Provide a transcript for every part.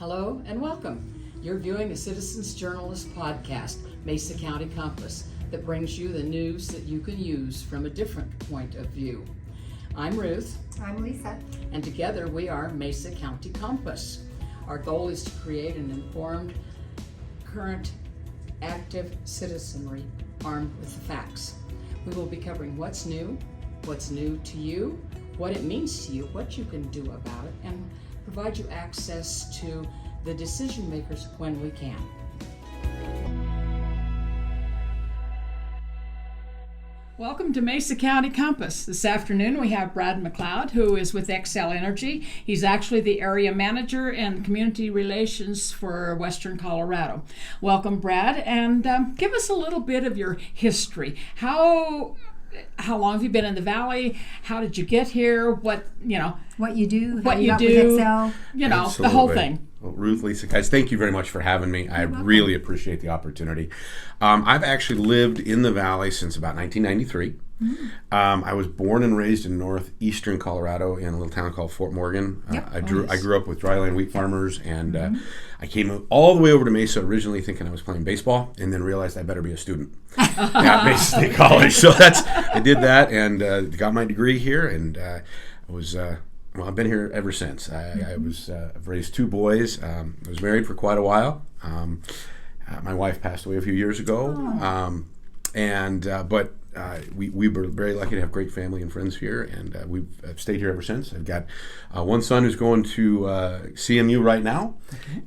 Hello and welcome. You're viewing the Citizens Journalist podcast, Mesa County Compass, that brings you the news that you can use from a different point of view. I'm Ruth. I'm Lisa. And together we are Mesa County Compass. Our goal is to create an informed, current, active citizenry armed with the facts. We will be covering what's new to you, what it means to you, what you can do about it, and provide you access to the decision makers when we can. Welcome to Mesa County Compass. This afternoon we have Brad McCloud, who is with XCel Energy. He's actually the area manager and community relations for Western Colorado. Welcome, Brad, and give us a little bit of your history. How long have you been in the Valley? How did you get here? What you do, with XCel, Absolutely. the whole thing. Well, Ruth, Lisa, guys, thank you very much for having me. I really appreciate the opportunity. I've actually lived in the Valley since about 1993. I was born and raised in northeastern Colorado in a little town called Fort Morgan. I grew up with dryland wheat farmers, and I came all the way over to Mesa originally thinking I was playing baseball, and then realized I better be a student at Mesa State College. So I did that and got my degree here, and I was. I've been here ever since. I've raised two boys. I was married for quite a while. My wife passed away a few years ago, but we were very lucky to have great family and friends here, and we've stayed here ever since. I've got one son who's going to CMU right now,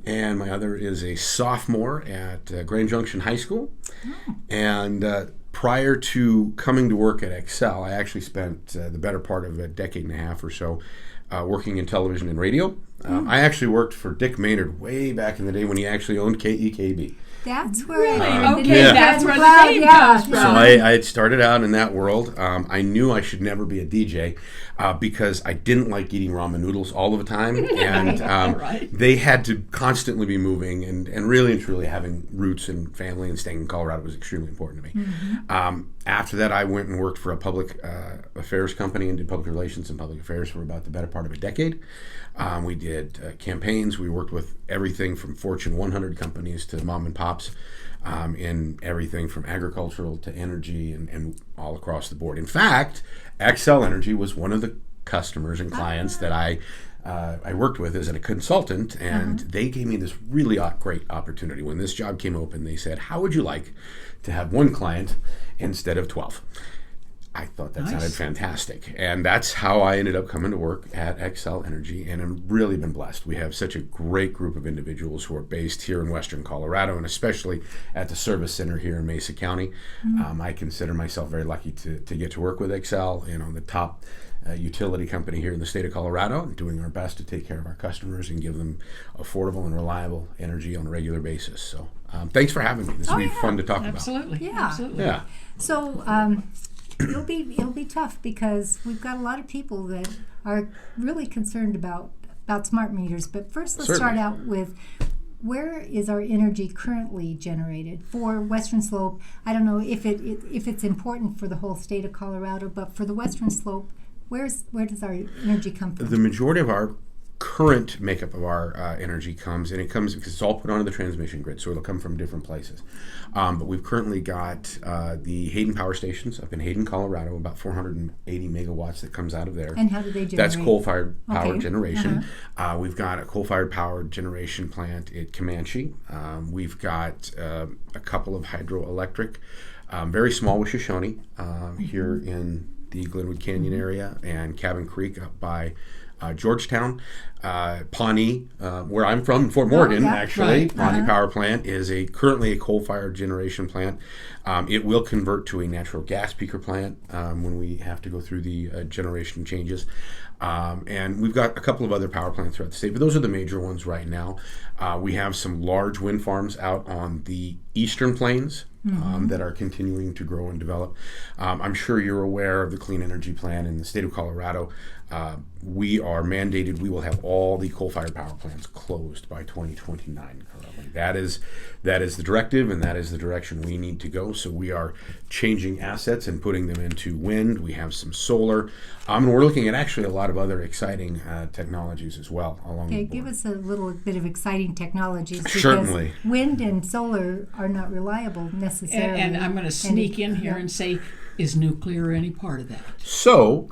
and my other is a sophomore at Grand Junction High School. And prior to coming to work at XCel, I actually spent the better part of a decade and a half or so working in television and radio. I actually worked for Dick Maynard way back in the day when he actually owned KEKB. That's where that's where the name comes from. So I had started out in that world. I knew I should never be a DJ because I didn't like eating ramen noodles all of the time, and they had to constantly be moving, and really and truly having roots and family and staying in Colorado was extremely important to me. After that, I went and worked for a public affairs company and did public relations and public affairs for about the better part of a decade. We did campaigns. We worked with everything from Fortune 100 companies to mom and pops, in everything from agricultural to energy and all across the board. In fact, XCel Energy was one of the customers and clients that I worked with as a consultant, and they gave me this really great opportunity. When this job came open, they said, how would you like to have one client instead of 12? I thought that sounded fantastic. And that's how I ended up coming to work at XCel Energy, and I've really been blessed. We have such a great group of individuals who are based here in Western Colorado, and especially at the service center here in Mesa County. I consider myself very lucky to get to work with XCel, the top utility company here in the state of Colorado, doing our best to take care of our customers and give them affordable and reliable energy on a regular basis. So thanks for having me. This will be fun to talk about. Absolutely. Yeah. So it'll be tough because we've got a lot of people that are really concerned about smart meters. But first, let's start out with, where is our energy currently generated for Western Slope? I don't know if it's important for the whole state of Colorado, but for the Western Slope, where does our energy come from? The majority of our current makeup of our energy comes because it's all put onto the transmission grid, so it'll come from different places. But we've currently got the Hayden power stations up in Hayden, Colorado, about 480 megawatts that comes out of there. And how do they generate? That's coal-fired power generation. We've got a coal-fired power generation plant at Comanche. We've got a couple of hydroelectric, very small with Shoshone here in the Glenwood Canyon area, and Cabin Creek up by Georgetown. Pawnee, where I'm from, Fort Morgan, Pawnee Power Plant is currently a coal-fired generation plant. It will convert to a natural gas peaker plant when we have to go through the generation changes. And we've got a couple of other power plants throughout the state, but those are the major ones right now. We have some large wind farms out on the eastern plains that are continuing to grow and develop. I'm sure you're aware of the Clean Energy Plan in the state of Colorado. we are mandated, we will have all the coal-fired power plants closed by 2029 currently. That is the directive, and that is the direction we need to go. So we are changing assets and putting them into wind. We have some solar. And we're looking at actually a lot of other exciting technologies as well along the board. Give us a little bit of exciting technologies. Because certainly. Wind and solar are not reliable necessarily. And I'm going to sneak in here and say, is nuclear any part of that? So,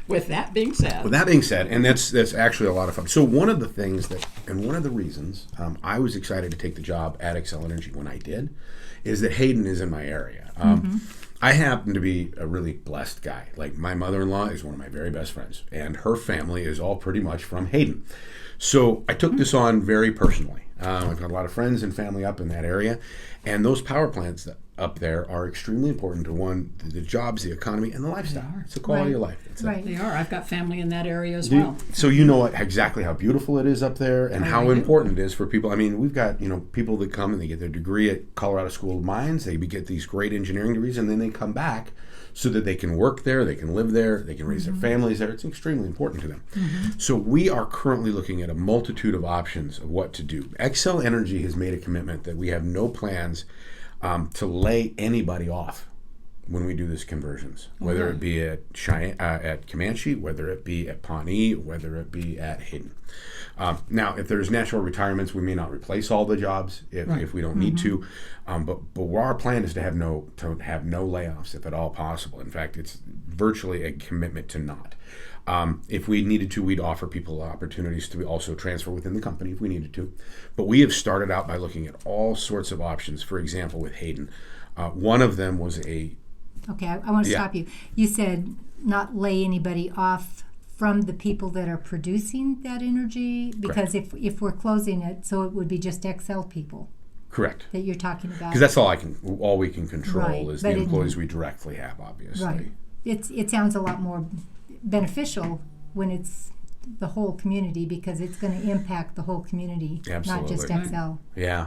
with that being said, and that's actually a lot of fun. So one of the things and one of the reasons I was excited to take the job at XCel Energy when I did, is that Hayden is in my area. I happen to be a really blessed guy. Like, my mother-in-law is one of my very best friends, and her family is all pretty much from Hayden. So I took this on very personally. I've got a lot of friends and family up in that area, and those power plants up there are extremely important to the jobs, the economy, and the lifestyle. It's the quality of life. They are. I've got family in that area as well. So you know exactly how beautiful it is up there, and how important it is for people. I mean, we've got people that come and they get their degree at Colorado School of Mines. They get these great engineering degrees, and then they come back so that they can work there, they can live there, they can raise their families there. It's extremely important to them. So we are currently looking at a multitude of options of what to do. XCel Energy has made a commitment that we have no plans to lay anybody off when we do this conversions, whether it be at Comanche, whether it be at Pawnee, whether it be at Hayden. Now, if there's natural retirements, we may not replace all the jobs if we don't need to, but our plan is to have no layoffs if at all possible. In fact, it's virtually a commitment to not. If we needed to, we'd offer people opportunities to also transfer within the company if we needed to. But we have started out by looking at all sorts of options. For example, with Hayden, one of them was Okay, I want to stop you. You said not lay anybody off from the people that are producing that energy, because if we're closing it, so it would be just XCel people. Correct. That you're talking about. Because that's all we can control is the employees we directly have, obviously. Right. It sounds a lot more beneficial when it's the whole community, because it's going to impact the whole community, not just XCel. Yeah.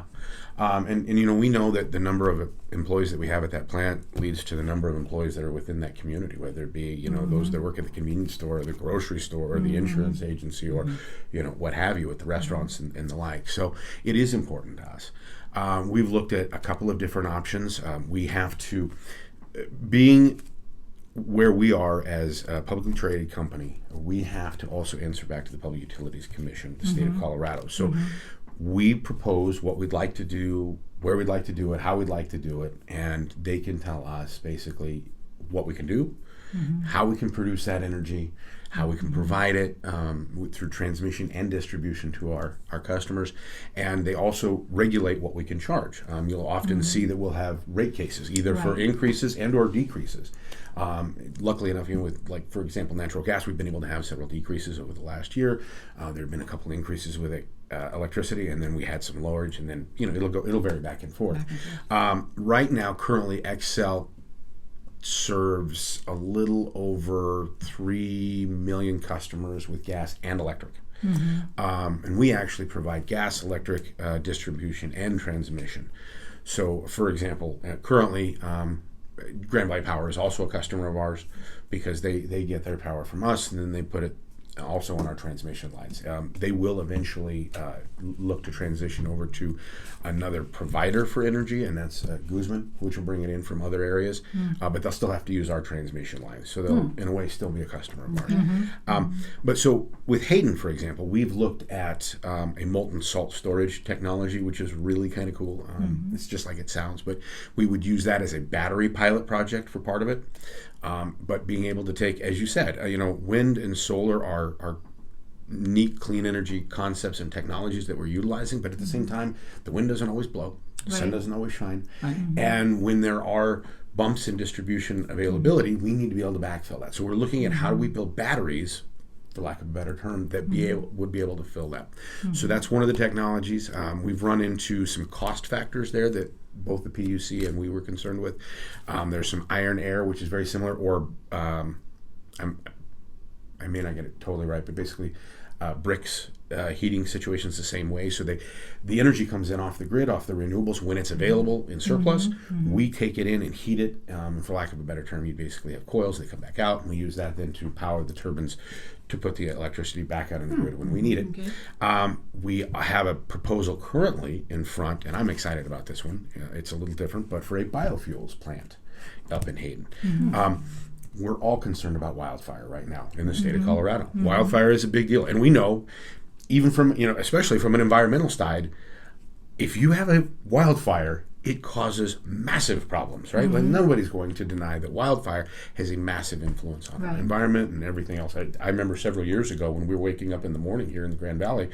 And we know that the number of employees that we have at that plant leads to the number of employees that are within that community, whether it be, those that work at the convenience store or the grocery store or the insurance agency or, what have you, at the restaurants and the like. So it is important to us. We've looked at a couple of different options. We have to, being where we are as a publicly traded company, we have to also answer back to the Public Utilities Commission, the state of Colorado. So we propose what we'd like to do, where we'd like to do it, how we'd like to do it, and they can tell us basically what we can do, how we can produce that energy, how we can provide it through transmission and distribution to our customers. And they also regulate what we can charge. You'll often see that we'll have rate cases, either for increases and or decreases. Luckily enough, with, like, for example, natural gas, we've been able to have several decreases over the last year. There have been a couple increases with electricity, and then we had some lowerage, and then it'll vary back and forth. Right now, currently, XCel serves a little over 3 million customers with gas and electric. And we actually provide gas, electric distribution, and transmission. So, for example, currently, Grand Valley Power is also a customer of ours, because they get their power from us, and then they put it also on our transmission lines. They will eventually look to transition over to another provider for energy, and that's Guzman, which will bring it in from other areas. But they'll still have to use our transmission lines, so they'll, in a way, still be a customer of ours. But so with Hayden, for example, we've looked at a molten salt storage technology, which is really kind of cool. It's just like it sounds, but we would use that as a battery pilot project for part of it. But being able to take, as you said, wind and solar are neat, clean energy concepts and technologies that we're utilizing, but at the same time, the wind doesn't always blow, the sun doesn't always shine. And when there are bumps in distribution availability, we need to be able to backfill that. So we're looking at how do we build batteries, for lack of a better term, that would be able to fill that. So that's one of the technologies. We've run into some cost factors there that both the PUC and we were concerned with. There's some iron air, which is very similar, or I may not get it totally right, but basically bricks heating situations the same way. So the energy comes in off the grid, off the renewables when it's available in surplus. We take it in and heat it. For lack of a better term, you basically have coils. They come back out, and we use that then to power the turbines to put the electricity back out in the grid when we need it. Okay. We have a proposal currently in front, and I'm excited about this one. It's a little different, but for a biofuels plant up in Hayden. We're all concerned about wildfire right now in the state of Colorado. Wildfire is a big deal, and we know, even from, especially from an environmental side, if you have a wildfire, it causes massive problems, right? Like, nobody's going to deny that wildfire has a massive influence on our environment and everything else. I remember several years ago when we were waking up in the morning here in the Grand Valley,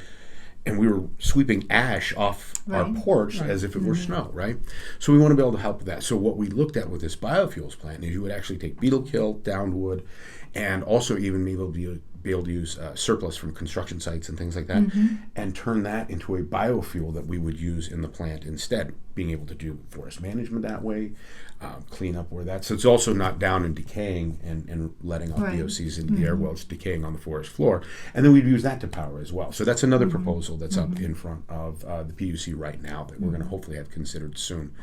and we were sweeping ash off our porch as if it were snow, right? So we want to be able to help with that. So what we looked at with this biofuels plant is you would actually take beetle kill, downed wood, and also even be able to use surplus from construction sites and things like that, and turn that into a biofuel that we would use in the plant instead, being able to do forest management that way, clean up where that's, so it's also not down and decaying and letting off VOCs into the air while it's decaying on the forest floor. And then we'd use that to power as well. So that's another proposal that's up in front of the PUC right now that we're going to hopefully have considered soon.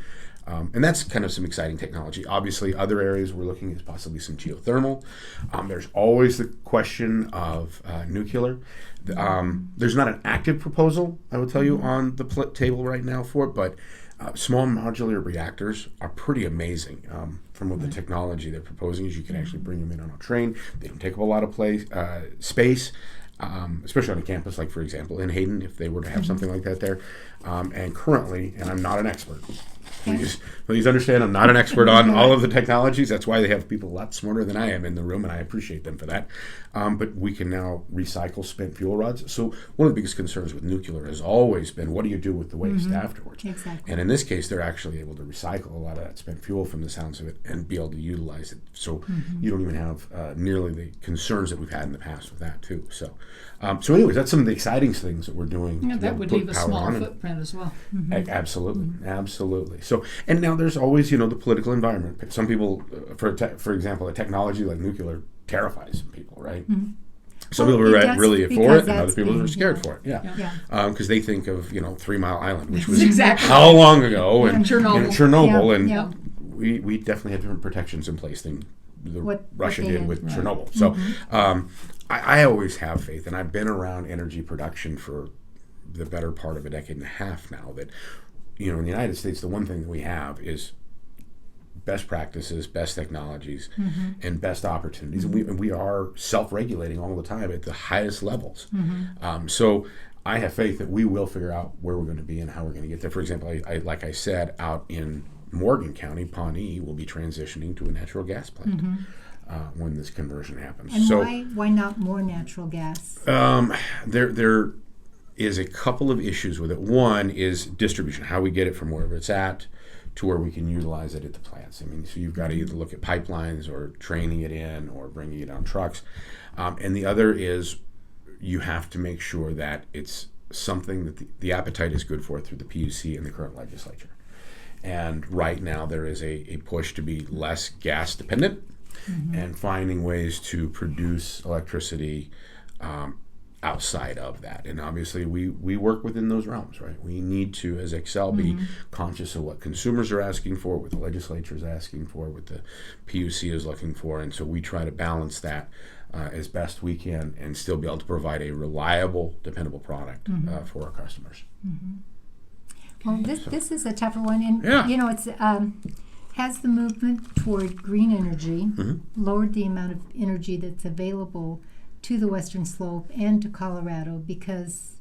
And that's kind of some exciting technology. Obviously, other areas we're looking at possibly some geothermal. There's always the question of nuclear. There's not an active proposal, I will tell you, on the table right now for it, but small modular reactors are pretty amazing. From what the technology they're proposing is you can actually bring them in on a train. They don't take up a lot of space. Especially on a campus, like for example in Hayden, if they were to have something like that there. And currently, and I'm not an expert, please understand I'm not an expert on all of the technologies. That's why they have people a lot smarter than I am in the room, and I appreciate them for that. But we can now recycle spent fuel rods. So one of the biggest concerns with nuclear has always been, what do you do with the waste afterwards? Exactly. And in this case, they're actually able to recycle a lot of that spent fuel from the sounds of it and be able to utilize it. So you don't even have nearly the concerns that we've had in the past with that too. So anyways, that's some of the exciting things that we're doing. Yeah, that would leave a small footprint as well. Absolutely. So, and now there's always, the political environment. Some people, for example, a technology like nuclear terrifies some people, right? Some people are really for it, and other people are scared for it. Because they think of 3 Mile Island, which was how long ago, and Chernobyl, and we definitely had different protections in place than Russia did with Chernobyl. So I always have faith, and I've been around energy production for the better part of a decade and a half now, that in the United States, the one thing that we have is best practices, best technologies, and best opportunities. And we are self-regulating all the time at the highest levels. So I have faith that we will figure out where we're going to be and how we're going to get there. For example, like I said, out in Morgan County, Pawnee will be transitioning to a natural gas plant when this conversion happens. And why not more natural gas? There is a couple of issues with it. One is distribution, how we get it from wherever it's at to where we can utilize it at the plants. So you've got to either look at pipelines or training it in or bringing it on trucks. And the other is you have to make sure that it's something that the appetite is good for through the PUC and the current legislature. And right now there is a push to be less gas dependent and finding ways to produce electricity outside of that. And obviously we work within those realms, right? We need to, as XCel, be conscious of what consumers are asking for, what the legislature is asking for, what the PUC is looking for. And so we try to balance that as best we can and still be able to provide a reliable, dependable product for our customers. Well, this is a tougher one. And, it's has the movement toward green energy lowered the amount of energy that's available to the Western Slope and to Colorado, because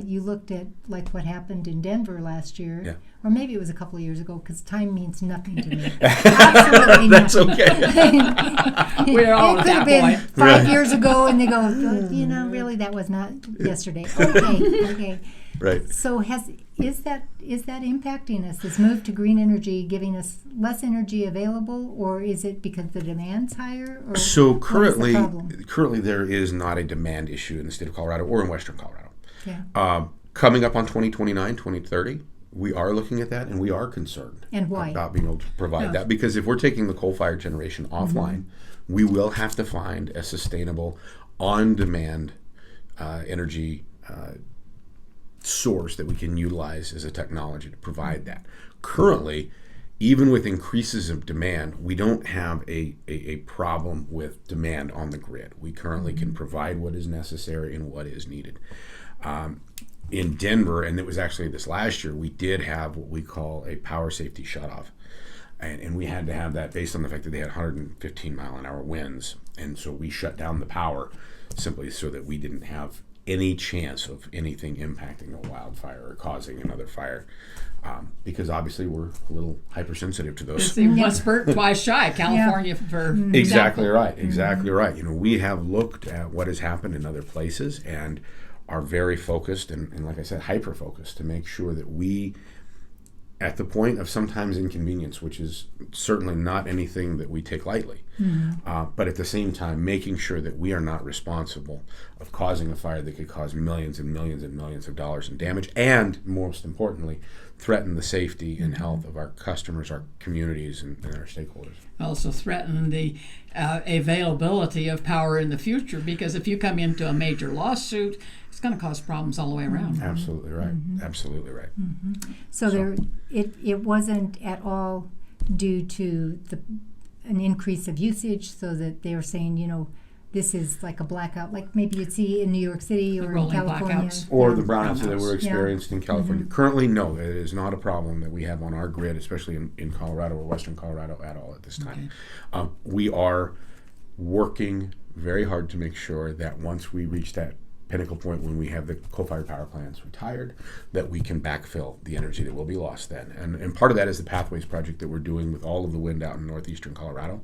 you looked at like what happened in Denver last year, or maybe it was a couple of years ago, because time means nothing to me. Absolutely That's nothing. okay. We're all it at could have that been point. 5 years ago, and they go, really, that was not yesterday. Okay. Right. So is that impacting us? This move to green energy giving us less energy available, or is it because the demand's higher? Or so currently there is not a demand issue in the state of Colorado or in Western Colorado. Coming up on 2029, 2030, we are looking at that, and we are concerned about being able to provide that, because if we're taking the coal-fired generation offline, we will have to find a sustainable, on-demand energy source that we can utilize as a technology to provide that. Currently, even with increases of demand, we don't have a problem with demand on the grid. We currently can provide what is necessary and what is needed. In Denver, and it was actually this last year, we did have what we call a power safety shutoff. And we had to have that based on the fact that they had 115 mile an hour winds. And so we shut down the power simply so that we didn't have any chance of anything impacting a wildfire or causing another fire. Because obviously we're a little hypersensitive to those. See, once burnt, twice shy. California for Exactly right. Exactly right. We have looked at what has happened in other places and are very focused and like I said, hyper-focused to make sure that we, at the point of sometimes inconvenience, which is certainly not anything that we take lightly, but at the same time, making sure that we are not responsible of causing a fire that could cause millions and millions and millions of dollars in damage, and most importantly, threaten the safety and health of our customers, our communities, and our stakeholders. Also threaten the availability of power in the future, because if you come into a major lawsuit, it's going to cause problems all the way around. Absolutely right. Absolutely right. So it wasn't at all due to an increase of usage, so that they were saying, this is like a blackout, like maybe you'd see in New York City or in California. Blackouts. Or the brownouts that were experienced in California. Currently, no, it is not a problem that we have on our grid, especially in Colorado or Western Colorado at all at this time. We are working very hard to make sure that once we reach that pinnacle point when we have the coal-fired power plants retired, that we can backfill the energy that will be lost then. And part of that is the Pathways project that we're doing with all of the wind out in northeastern Colorado.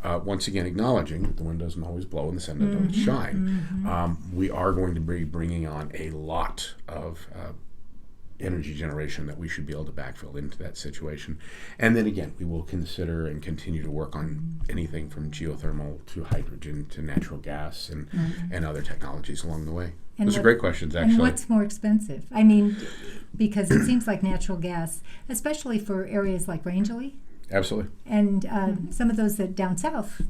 Once again, acknowledging that the wind doesn't always blow and the sun doesn't always shine. We are going to be bringing on a lot of energy generation that we should be able to backfill into that situation. And then again, we will consider and continue to work on anything from geothermal to hydrogen to natural gas and other technologies along the way. And Those are great questions, actually. And what's more expensive? I mean, because it seems like natural gas, especially for areas like Rangeley, Absolutely. and some of those that down south,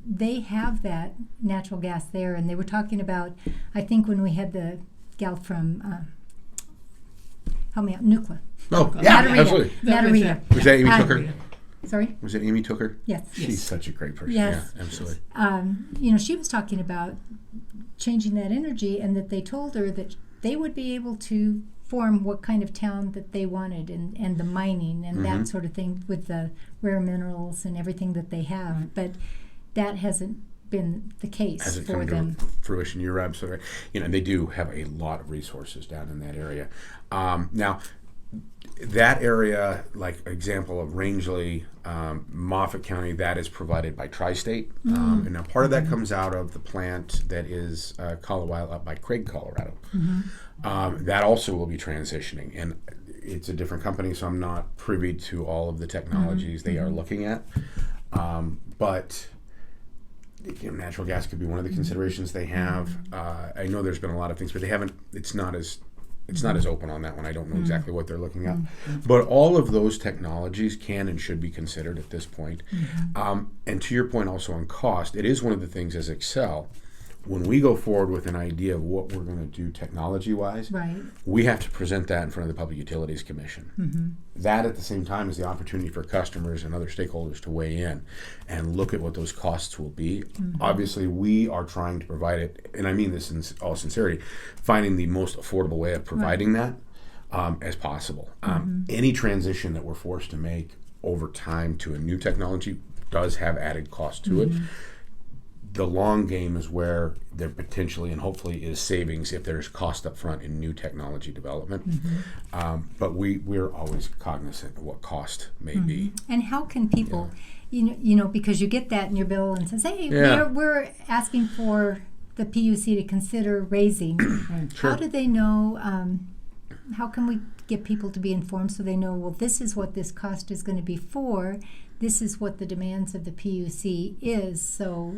they have that natural gas there. And they were talking about, I think when we had the gal from, help me out, Nuclear. Oh, yeah, Natarita. absolutely. Natarita. Was that Amy Tooker? Sorry? Was it Amy Tooker? Yes. She's such a great person. Yes. Yeah, absolutely. She was talking about changing that energy, and that they told her that they would be able to form what kind of town that they wanted, and the mining and that sort of thing with the rare minerals and everything that they have. But that hasn't been the case Hasn't for come them. to fruition. You're absolutely right. They do have a lot of resources down in that area. Now, that area, like example of Rangeley, Moffat County, that is provided by Tri-State. And now part of that comes out of the plant that is Colorado, up by Craig, Colorado. That also will be transitioning. And it's a different company, so I'm not privy to all of the technologies they are looking at. But natural gas could be one of the considerations they have. I know there's been a lot of things, but they haven't. It's not as open on that one. I don't know exactly what they're looking at. But all of those technologies can and should be considered at this point. And to your point also on cost, it is one of the things as XCel, when we go forward with an idea of what we're going to do technology-wise, Right. we have to present that in front of the Public Utilities Commission. That at the same time is the opportunity for customers and other stakeholders to weigh in and look at what those costs will be. Obviously, we are trying to provide it, and I mean this in all sincerity, finding the most affordable way of providing that as possible. Any transition that we're forced to make over time to a new technology does have added cost to it. The long game is where there potentially and hopefully is savings if there's cost up front in new technology development. But we're always cognizant of what cost may be. And how can people, because you get that in your bill and says, hey, we're asking for the PUC to consider raising. Sure. How do they know, how can we get people to be informed so they know, well, this is what this cost is going to be for, this is what the demands of the PUC is, so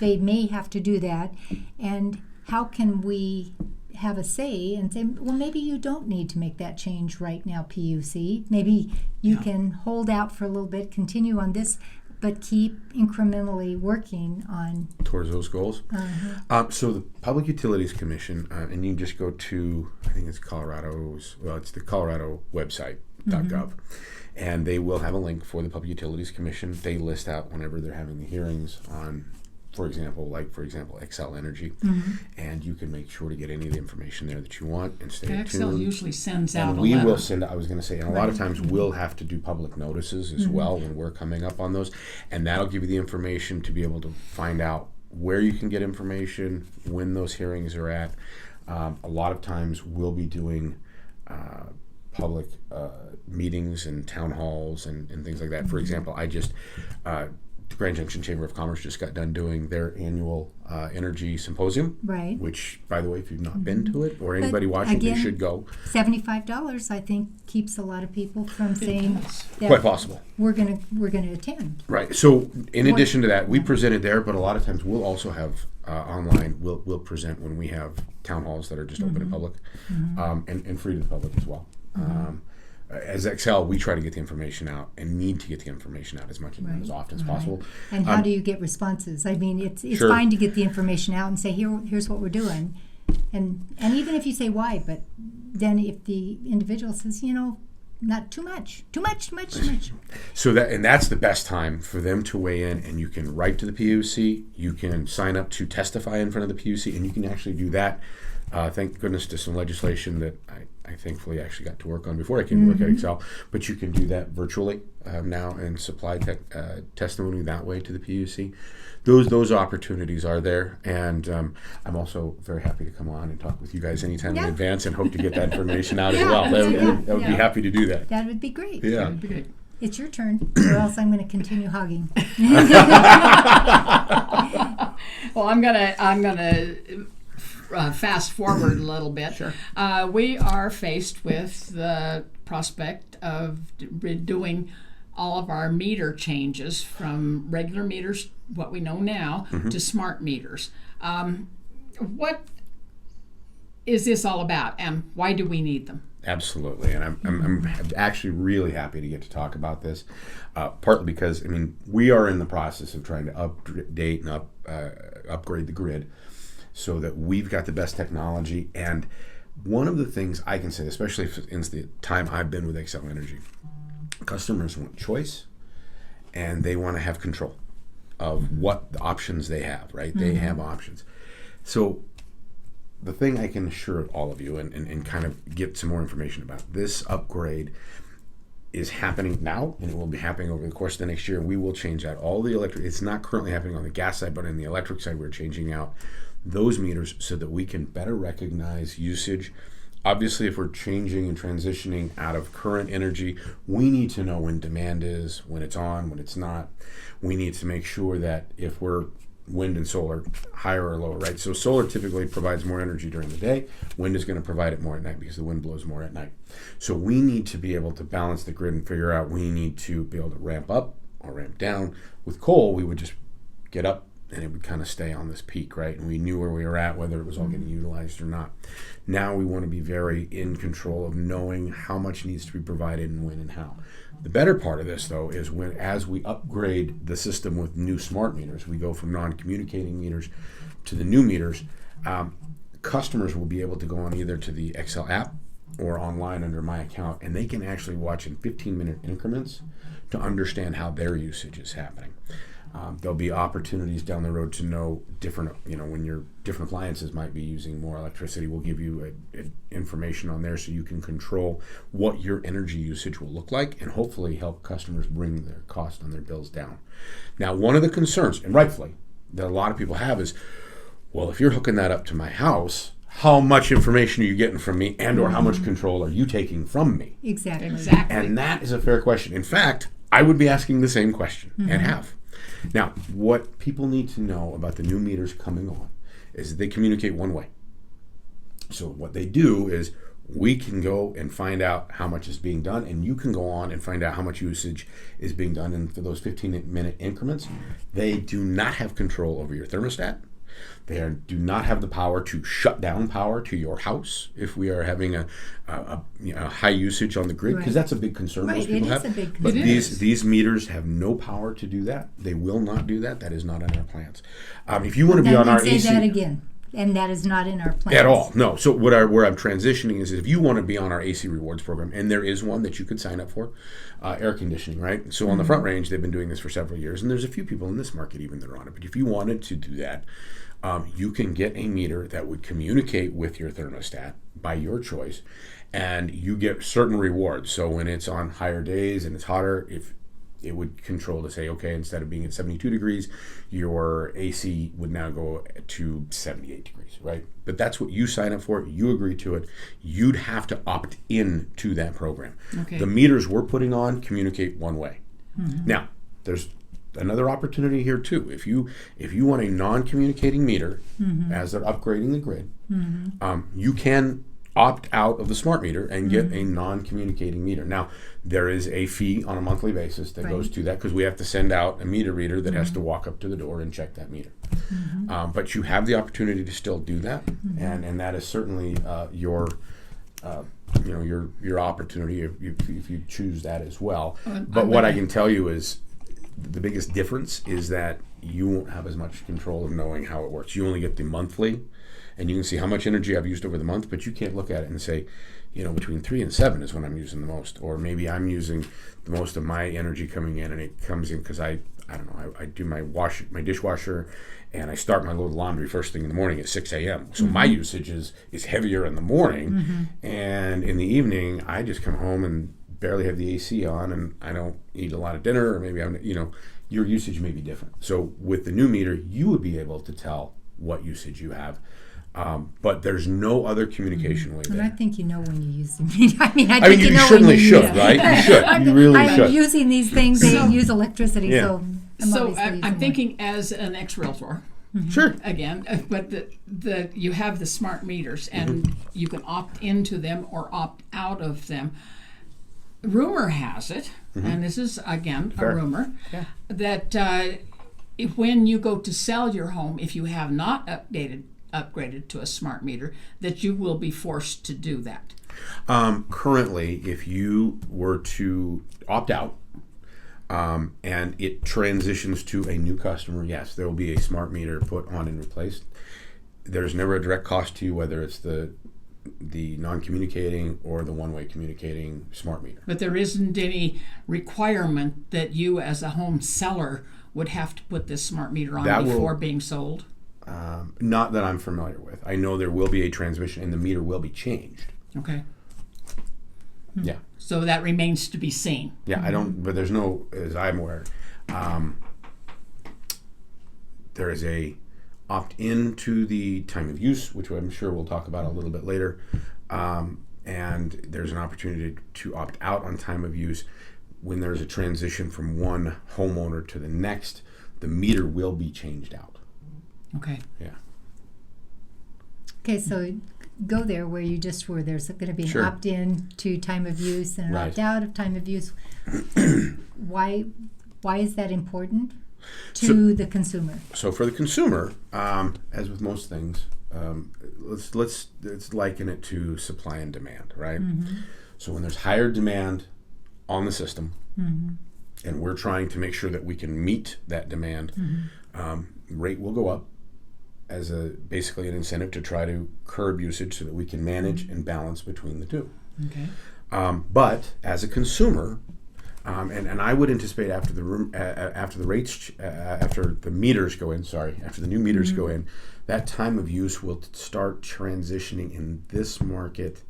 they may have to do that, and how can we have a say and say, well, maybe you don't need to make that change right now, PUC. Maybe you can hold out for a little bit, continue on this but keep incrementally working on towards those goals. So the Public Utilities Commission, and you can just go to, I think it's it's the Colorado website, .gov, and they will have a link for the Public Utilities Commission. They list out whenever they're having the hearings on, for example, XCel Energy, and you can make sure to get any of the information there that you want and stay tuned. XCel usually sends out and a we letter. will send, I was going to say, and a lot of times we'll have to do public notices as well when we're coming up on those, and that'll give you the information to be able to find out where you can get information, when those hearings are at. A lot of times we'll be doing public meetings and town halls and things like that. For example, the Grand Junction Chamber of Commerce just got done doing their annual energy symposium, right. Which, by the way, if you've not been to it, or anybody watching, again, they should go. $75, I think, keeps a lot of people from saying that Quite possible. we're gonna attend. Right. So, in addition to that, we presented there, but a lot of times we'll also have online. We'll present when we have town halls that are just open to public, and free to the public as well. As XCel, we try to get the information out and need to get the information out as much and as often as possible. And how do you get responses? I mean, it's Sure. fine to get the information out and say, here's what we're doing. And even if you say why, but then if the individual says, not too much. So that's the best time for them to weigh in, and you can write to the PUC, you can sign up to testify in front of the PUC, and you can actually do that. Thank goodness to some legislation that I thankfully actually got to work on before I came to work at XCel. But you can do that virtually now and supply testimony that way to the PUC. Those opportunities are there, and I'm also very happy to come on and talk with you guys anytime in advance, and hope to get that information out as well. I would be happy to do that. That would be great. Yeah. That'd be good. It's your turn, or else I'm going to continue hogging. Well, I'm gonna fast forward a little bit. Sure. We are faced with the prospect of doing all of our meter changes from regular meters, what we know now, to smart meters. What is this all about, and why do we need them? Absolutely, and I'm actually really happy to get to talk about this, partly because, we are in the process of trying to update and upgrade the grid so that we've got the best technology. And one of the things I can say, especially in the time I've been with XCel Energy, customers want choice, and they want to have control of what the options they have, right? They have options. So the thing I can assure all of you and kind of get some more information about, this upgrade is happening now, and it will be happening over the course of the next year. We will change out all the electric. It's not currently happening on the gas side, but on the electric side, we're changing out those meters so that we can better recognize usage. Obviously, if we're changing and transitioning out of current energy, we need to know when demand is, when it's on, when it's not. We need to make sure that if we're wind and solar, higher or lower, right? So solar typically provides more energy during the day. Wind is going to provide it more at night because the wind blows more at night. So we need to be able to balance the grid and figure out, we need to be able to ramp up or ramp down. With coal, we would just get up and it would kind of stay on this peak, right? And we knew where we were at, whether it was all getting utilized or not. Now we want to be very in control of knowing how much needs to be provided and when and how. The better part of this, though, is as we upgrade the system with new smart meters, we go from non-communicating meters to the new meters, customers will be able to go on either to the XCel app or online under My Account, and they can actually watch in 15-minute increments to understand how their usage is happening. There'll be opportunities down the road to know different, when your different appliances might be using more electricity. We'll give you information on there so you can control what your energy usage will look like, and hopefully help customers bring their cost on their bills down. Now, one of the concerns, and rightfully, that a lot of people have is, well, if you're hooking that up to my house, how much information are you getting from me, and or how much control are you taking from me? Exactly. And that is a fair question. In fact, I would be asking the same question and have. Now, what people need to know about the new meters coming on is that they communicate one way. So what they do is we can go and find out how much is being done, and you can go on and find out how much usage is being done. And for those 15-minute increments, they do not have control over your thermostat. do not have the power to shut down power to your house if we are having a high usage on the grid, because that's a big concern most people have. It is a big concern. But these meters have no power to do that. They will not do that. That is not in our plans. If you want to be on our AC... Say that again. And that is not in our plans. At all, no. So where I'm transitioning is if you want to be on our AC rewards program, and there is one that you could sign up for, air conditioning, right? So on the Front Range, they've been doing this for several years, and there's a few people in this market even that are on it. But if you wanted to do that, you can get a meter that would communicate with your thermostat by your choice, and you get certain rewards. So when it's on higher days and it's hotter, if it would control to say, okay, instead of being at 72 degrees, your AC would now go to 78 degrees, right? But that's what you sign up for. You agree to it. You'd have to opt in to that program. Okay. The meters we're putting on communicate one way. Now, there's another opportunity here too. If you want a non-communicating meter as they're upgrading the grid, you can opt out of the smart meter and get a non-communicating meter. Now, there is a fee on a monthly basis that goes to that, because we have to send out a meter reader that has to walk up to the door and check that meter. But you have the opportunity to still do that, and that is certainly your opportunity if you choose that as well. But what I can tell you is the biggest difference is that you won't have as much control of knowing how it works. You only get the monthly, and you can see how much energy I've used over the month, but you can't look at it and say, between 3 and 7 is when I'm using the most, or maybe I'm using the most of my energy coming in, and it comes in because I don't know, I do my dishwasher, and I start my load of laundry first thing in the morning at 6 a.m. So my usage is heavier in the morning, and in the evening I just come home and barely have the AC on, and I don't eat a lot of dinner, or maybe your usage may be different. So with the new meter, you would be able to tell what usage you have. But there's no other communication way there. And I think you know when you use them. I mean, you certainly should, right? You should. You really should. I'm using these things. They use electricity, so I'm thinking as an ex-realtor. Sure. Again, but you have the smart meters, and you can opt into them or opt out of them. Rumor has it, and this is again a rumor, that when you go to sell your home, if you have not upgraded to a smart meter, that you will be forced to do that. Currently, if you were to opt out and it transitions to a new customer, yes, there will be a smart meter put on and replaced. There's never a direct cost to you, whether it's the non-communicating or the one-way communicating smart meter. But there isn't any requirement that you as a home seller would have to put this smart meter on before being sold? Not that I'm familiar with. I know there will be a transmission and the meter will be changed. Okay. Yeah. So that remains to be seen. Yeah, but there's no, as I'm aware, there is a opt-in to the time of use, which I'm sure we'll talk about a little bit later, and there's an opportunity to opt out on time of use. When there's a transition from one homeowner to the next, the meter will be changed out. Okay. Yeah. Okay, so go there where you just were. There's going to be an opt-in to time of use and an opt-out of time of use. Why is that important to the consumer? So for the consumer, as with most things, let's liken it to supply and demand, right? So when there's higher demand on the system, and we're trying to make sure that we can meet that demand, rate will go up as basically an incentive to try to curb usage so that we can manage and balance between the two. Okay. But as a consumer, and I would anticipate after the meters go in, after the new meters go in, that time of use will start transitioning in this market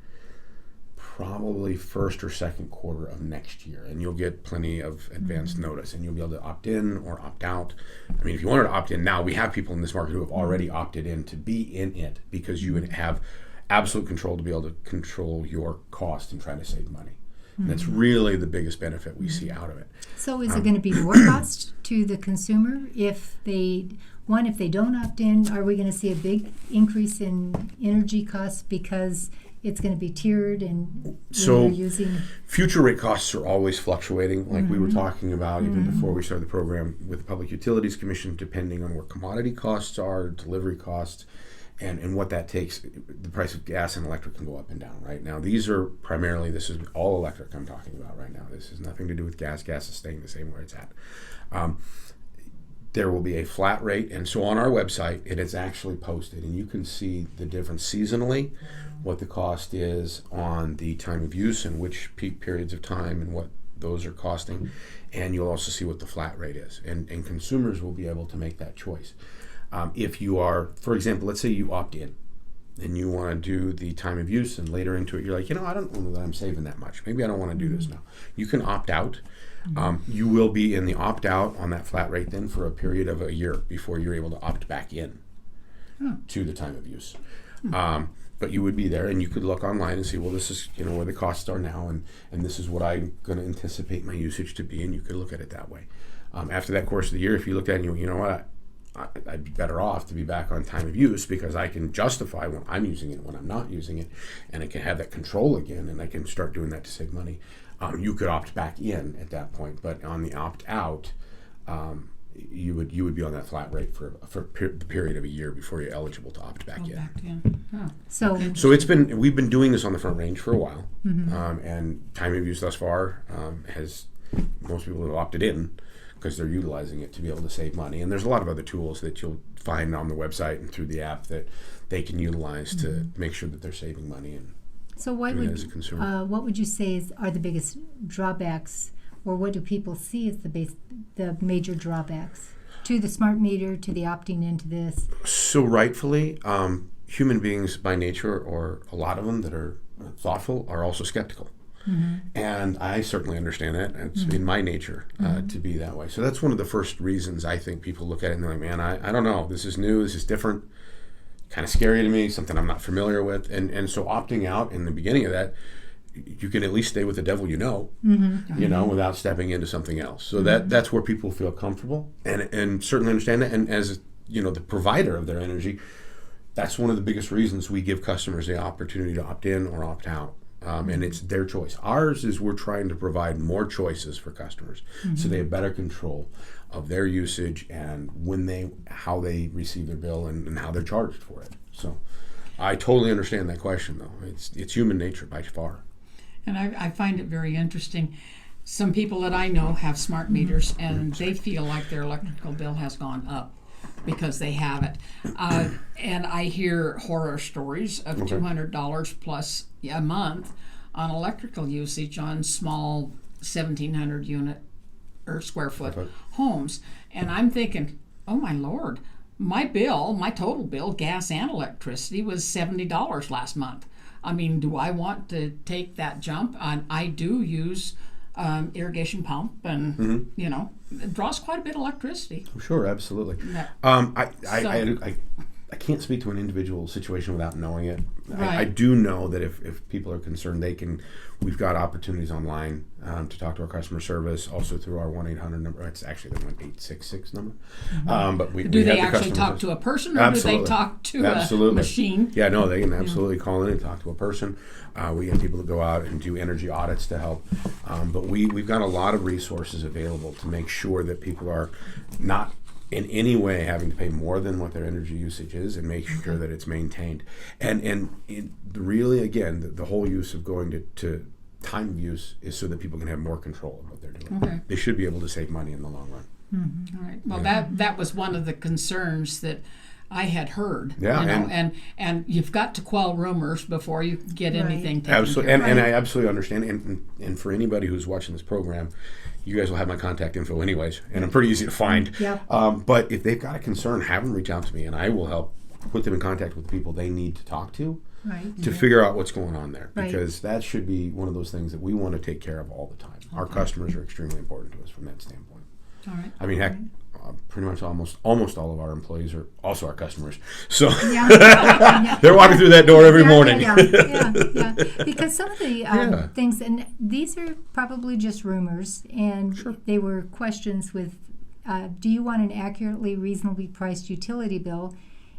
probably first or second quarter of next year, and you'll get plenty of advance notice, and you'll be able to opt in or opt out. I mean, if you wanted to opt in now, we have people in this market who have already opted in to be in it, because you would have absolute control to be able to control your cost and try to save money. And that's really the biggest benefit we see out of it. So is it going to be more cost to the consumer if they don't opt in? Are we going to see a big increase in energy costs because it's going to be tiered and So you're using... future rate costs are always fluctuating, like we were talking about even before we started the program with the Public Utilities Commission, depending on where commodity costs are, delivery costs, and what that takes. The price of gas and electric can go up and down. Right now, these are primarily, this is all electric I'm talking about right now. This has nothing to do with gas. Gas is staying the same where it's at. There will be a flat rate, and so on our website it is actually posted, and you can see the difference seasonally, what the cost is on the time of use and which peak periods of time and what those are costing, and you'll also see what the flat rate is, and consumers will be able to make that choice. If you are, for example, let's say you opt in and you want to do the time of use, and later into it you're like, I don't know that I'm saving that much, maybe I don't want to do this now. You can opt out. You will be in the opt-out on that flat rate then for a period of a year before you're able to opt back in to the time of use. But you would be there, and you could look online and see, well, this is where the costs are now, and this is what I'm going to anticipate my usage to be, and you could look at it that way. After that course of the year, if you looked at it and you know what, I'd be better off to be back on time of use because I can justify when I'm using it, when I'm not using it, and I can have that control again, and I can start doing that to save money. You could opt back in at that point, but on the opt-out, you would be on that flat rate for the period of a year before you're eligible to opt back in. So We've been doing this on the Front Range for a while, and time of use thus far has most people have opted in because they're utilizing it to be able to save money. And there's a lot of other tools that you'll find on the website and through the app that they can utilize to make sure that they're saving money. And so what would you say are the biggest drawbacks, or what do people see as the major drawbacks to the smart meter, to the opting into this? So rightfully, human beings by nature, or a lot of them that are thoughtful, are also skeptical. And I certainly understand that. It's in my nature to be that way. So that's one of the first reasons I think people look at it and they're like, man, I don't know. This is new. This is different. Kind of scary to me, something I'm not familiar with. And so opting out in the beginning of that, you can at least stay with the devil without stepping into something else. So that's where people feel comfortable and certainly understand that. And as the provider of their energy, that's one of the biggest reasons we give customers the opportunity to opt in or opt out. And it's their choice. Ours is we're trying to provide more choices for customers so they have better control of their usage and how they receive their bill and how they're charged for it. So I totally understand that question, though. It's human nature by far. And I find it very interesting. Some people that I know have smart meters, and they feel like their electrical bill has gone up because they have it. And I hear horror stories of $200 plus a month on electrical usage on small 1,700 unit or square foot homes. And I'm thinking, oh my Lord, my total bill, gas and electricity, was $70 last month. I mean, do I want to take that jump? I do use irrigation pump, and it draws quite a bit of electricity. Sure, absolutely. I can't speak to an individual situation without knowing it. Right. I do know that if people are concerned, we've got opportunities online to talk to our customer service, also through our 1-800 number. It's actually the 1-866 number. But do they actually talk to a person, or absolutely. Do they talk to a machine? Yeah, no, they can absolutely call in and talk to a person. We have people that go out and do energy audits to help. But we've got a lot of resources available to make sure that people are not in any way having to pay more than what their energy usage is, and make sure that it's maintained. And really, again, the whole use of going to time of use is so that people can have more control of what they're doing. Okay. They should be able to save money in the long run. All right. Well, that was one of the concerns that I had heard. Yeah, and you've got to quell rumors before you get anything taken absolutely, care of. And I absolutely understand. And for anybody who's watching this program, you guys will have my contact info anyways, and I'm pretty easy to find. Yeah. But if they've got a concern, have them reach out to me, and I will help put them in contact with people they need to talk to to figure out what's going on there. Because that should be one of those things that we want to take care of all the time. Our customers are extremely important to us from that standpoint. All right. I mean, heck, pretty much almost all of our employees are also our customers. So they're walking through that door every morning. Yeah. Because some of the things, and these are probably just rumors, and they were questions with, do you want an accurately, reasonably priced utility bill?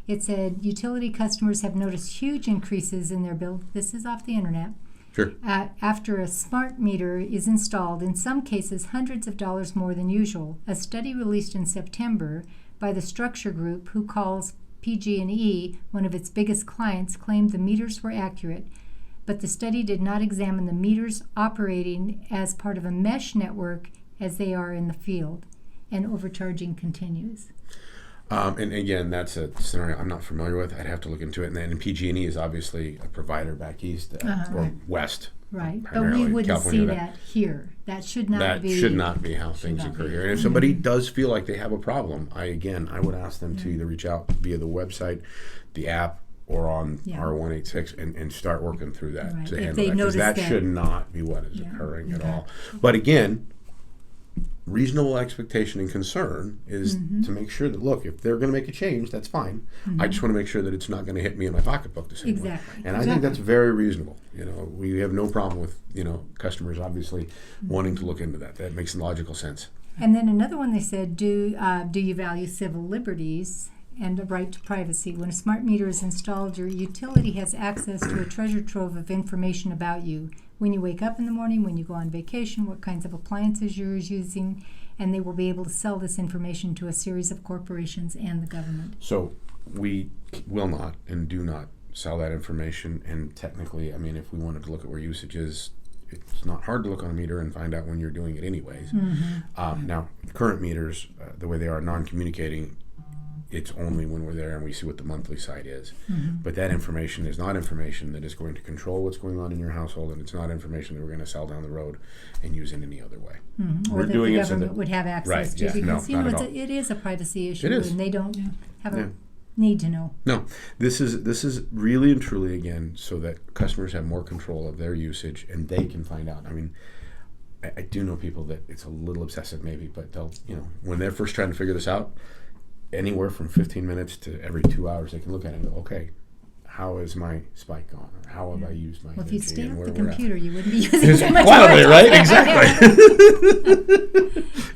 It said utility customers have noticed huge increases in their bill. This is off the internet. Sure. After a smart meter is installed, in some cases hundreds of dollars more than usual. A study released in September by the Structure Group, who calls PG&E one of its biggest clients, claimed the meters were accurate, but the study did not examine the meters operating as part of a mesh network as they are in the field, and overcharging continues. And again, that's a scenario I'm not familiar with. I'd have to look into it. And then PG&E is obviously a provider back east or west. Right, but primarily we wouldn't California, see that here. That should not be. That should not be how things occur here. And if somebody does feel like they have a problem, I would ask them to either reach out via the website, the app, or on R186 and start working through that Right. to If handle they that. Because notice that should not be what is occurring at Okay. all. But again, reasonable expectation and concern is to make sure that, look, if they're going to make a change, that's fine. I just want to make sure that it's not going to hit me in my pocketbook the same way. Exactly. And I think that's very reasonable. We have no problem with, customers obviously wanting to look into that. That makes logical sense. And then another one, they said, do you value civil liberties and a right to privacy? When a smart meter is installed, your utility has access to a treasure trove of information about you. When you wake up in the morning, when you go on vacation, what kinds of appliances you're using, and they will be able to sell this information to a series of corporations and the government. So we will not and do not sell that information. And technically, if we wanted to look at where usage is, it's not hard to look on a meter and find out when you're doing it anyways. Now, current meters, the way they are non-communicating, it's only when we're there and we see what the monthly side is. But that information is not information that is going to control what's going on in your household, and it's not information that we're going to sell down the road and use in any other way. Or that the government would have access to, because it is a privacy issue, and they don't have a need to know. No, this is really and truly, again, so that customers have more control of their usage and they can find out. I do know people that it's a little obsessive maybe, but they'll, when they're first trying to figure this out, anywhere from 15 minutes to every 2 hours, they can look at it and go, okay, how is my spike gone? Or how have I used my energy? Well, if you stay off the we're computer, you wouldn't be using so much Probably, right?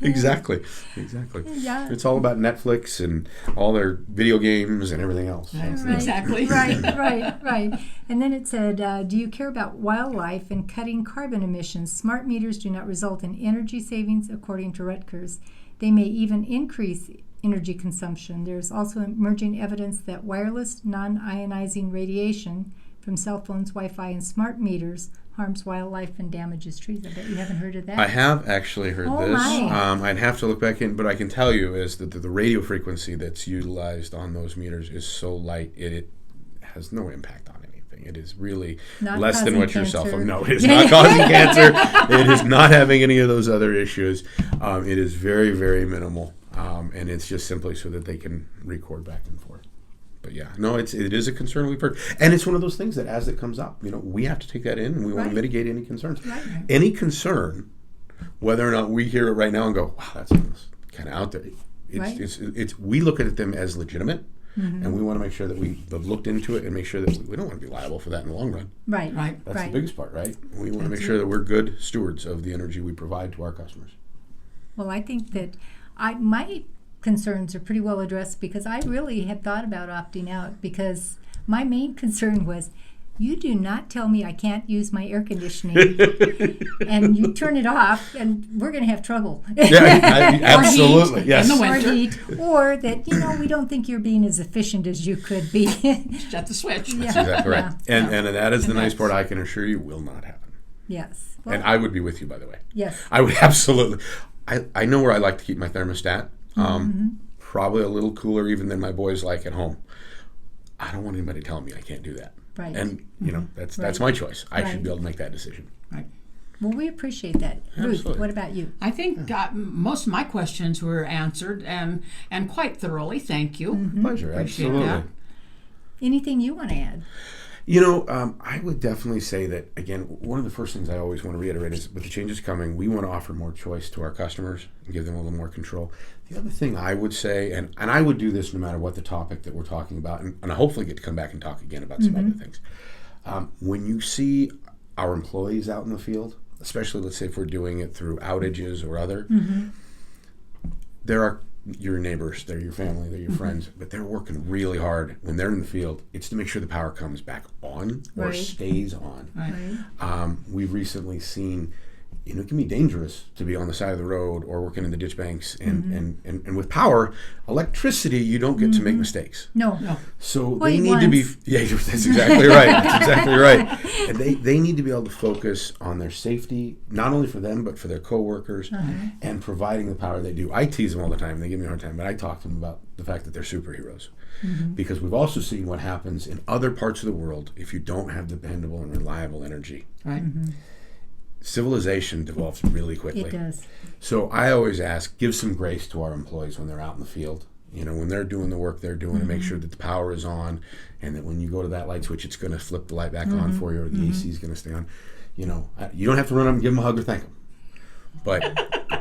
Exactly. Exactly. Yeah. It's all about Netflix and all their video games and everything else. Right. Exactly. Right. And then it said, do you care about wildlife and cutting carbon emissions? Smart meters do not result in energy savings, according to Rutgers. They may even increase energy consumption. There's also emerging evidence that wireless non-ionizing radiation from cell phones, Wi-Fi, and smart meters harms wildlife and damages trees. I bet you haven't heard of that. I have actually heard this. My. I'd have to look back in, but I can tell you is that the radio frequency that's utilized on those meters is so light it has no impact on anything. It is really not less than what your cell phone. cancer. No, it is not causing cancer. It is not having any of those other issues. It is very, very minimal. And it's just simply so that they can record back and forth. But yeah, no, it is a concern we've heard. And it's one of those things that as it comes up, we have to take that in and we want to mitigate any concerns. Right. Any concern, whether or not we hear it right now and go, wow, that's kind of out there. It's we look at them as legitimate, and we want to make sure that we've looked into it and make sure that we don't want to be liable for that in the long run. Right. That's the biggest part, right? We want to make sure that we're good stewards of the energy we provide to our customers. Well, I think that my concerns are pretty well addressed, because I really had thought about opting out, because my main concern was, you do not tell me I can't use my air conditioning and you turn it off and we're going to have trouble. Yeah, absolutely. Yes. In the Or winter. heat, or that, we don't think you're being as efficient as you could be. Shut the switch. That's exactly right. And that is the nice part, I can assure you will not happen. Yes. Well, And I would be with you, by the way. yes. I would absolutely. I know where I like to keep my thermostat. Probably a little cooler even than my boys like at home. I don't want anybody telling me I can't do that. Right. And that's my choice. I should be able to make that decision. Right. Well, we appreciate that. Absolutely. Ruth, what about you? I think most of my questions were answered and quite thoroughly. Thank you. Pleasure. Appreciate Absolutely. that. Anything you want to add? I would definitely say that, again, one of the first things I always want to reiterate is with the changes coming, we want to offer more choice to our customers and give them a little more control. The other thing I would say, and I would do this no matter what the topic that we're talking about, and I hopefully get to come back and talk again about some other things. When you see our employees out in the field, especially let's say if we're doing it through outages or other, there are your neighbors, they're your family, they're your friends, but they're working really hard when they're in the field. It's to make sure the power comes back on or Right. stays on. Right. We've recently seen, it can be dangerous to be on the side of the road or working in the ditch banks. And with power, electricity, you don't get to make mistakes. No. So Wait, they need to be, that's exactly right. That's exactly right. And they need to be able to focus on their safety, not only for them, but for their coworkers, and providing the power they do. I tease them all the time. They give me a hard time, but I talk to them about the fact that they're superheroes. Because we've also seen what happens in other parts of the world if you don't have dependable and reliable energy. Right. Civilization develops really quickly. It does. So I always ask, give some grace to our employees when they're out in the field. When they're doing the work they're doing, to make sure that the power is on, and that when you go to that light switch, it's going to flip the light back on for you, or the AC is going to stay on. You don't have to run up and give them a hug or thank them, but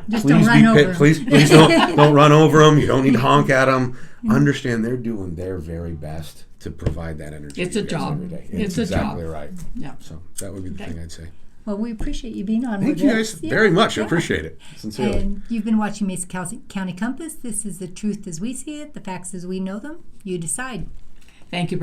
Just please don't run over 'em. please don't run over them. You don't need to honk at them. Understand they're doing their very best to provide that energy. It's to a you guys job. every day. It's a exactly job. right. Yeah. So that would be the thing I'd say. Well, we appreciate you being on Thank with you us. guys very much. I appreciate it sincerely. And you've been watching Mesa County Compass. This is the truth as we see it, the facts as we know them. You decide. Thank you, Brad.